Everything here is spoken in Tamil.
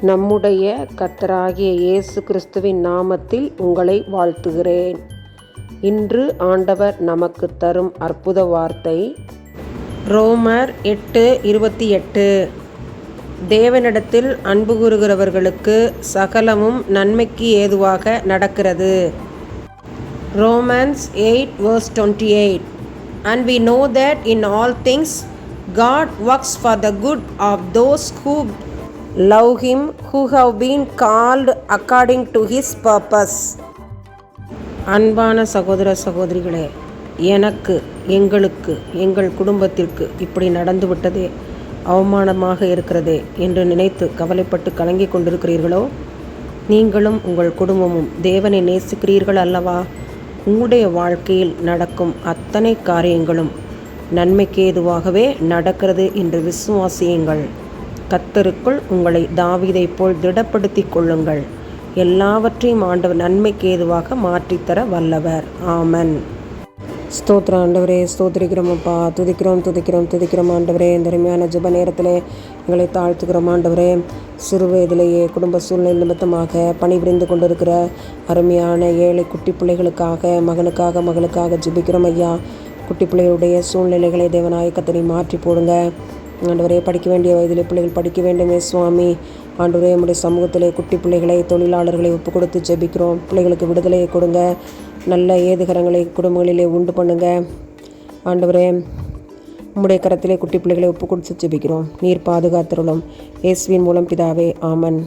நம்முடைய கர்த்தராகிய இயேசு கிறிஸ்துவின் நாமத்தில் உங்களை வாழ்த்துகிறேன். இன்று ஆண்டவர் நமக்கு தரும் அற்புத வார்த்தை ரோமர் 8:28. தேவனிடத்தில் அன்பு கூறுகிறவர்களுக்கு சகலமும் நன்மைக்கு ஏதுவாக நடக்கிறது. Romans 8:28. And we know that in all things God works for the good of those who love him, who have been called according to his purpose. அன்பான சகோதர சகோதரிகளே, எங்களுக்கு எங்கள் குடும்பத்திற்கு இப்படி நடந்து விட்டதே, அவமானமாக இருக்கிறதே என்று நினைத்து கவலைப்பட்டு கலங்கிக் கொண்டிருக்கிறீர்களோ? நீங்களும் உங்கள் குடும்பமும் தேவனை நேசிக்கிறீர்கள் அல்லவா? உங்களுடைய வாழ்க்கையில் நடக்கும் அத்தனை காரியங்களும் நன்மைக்கு ஏதுவாகவே நடக்கிறது என்று விசுவாசியுங்கள். கர்த்தருக்குள் உங்களை தாவீதைப் போல் திடப்படுத்திக் கொள்ளுங்கள். எல்லாவற்றையும் ஆண்டவர் நன்மைக்கு ஏதுவாக மாற்றித்தர வல்லவர். ஆமன். ஸ்தோத்திரம் ஆண்டவரே, ஸ்தோத்திரிக்கிறோம் அப்பா, துதிக்கிறோம் ஆண்டவரே. இந்த அருமையான ஜெப நேரத்திலே எங்களை தாழ்த்துக்கிறோம் ஆண்டவரே. சிறு வயதிலேயே குடும்ப சூழ்நிலை நிமித்தமாக பணிபுரிந்து கொண்டிருக்கிற அருமையான ஏழை குட்டி பிள்ளைகளுக்காக, மகளுக்காக ஜெபிக்கிறோம் ஐயா. குட்டி பிள்ளைகளுடைய சூழ்நிலைகளை தேவனாய கர்த்தரை மாற்றி போடுங்க ஆண்டவரே. படிக்க வேண்டிய வயதிலே பிள்ளைகள் படிக்க வேண்டுமே சுவாமி. ஆண்டவரே, நம்முடைய சமூகத்திலே குட்டி பிள்ளைகளை, தொழிலாளர்களை ஒப்பு கொடுத்து ஜெபிக்கிறோம். பிள்ளைகளுக்கு விடுதலையை கொடுங்க, நல்ல ஏதுகரங்களை குடும்பங்களிலே உண்டு பண்ணுங்க ஆண்டவரே. உம்முடைய கரத்திலே குட்டி பிள்ளைகளை ஒப்பு கொடுத்து ஜெபிக்கிறோம். நீர் பாதுகாத்தருளும். இயேசுவின் மூலம் பிதாவே, ஆமன்.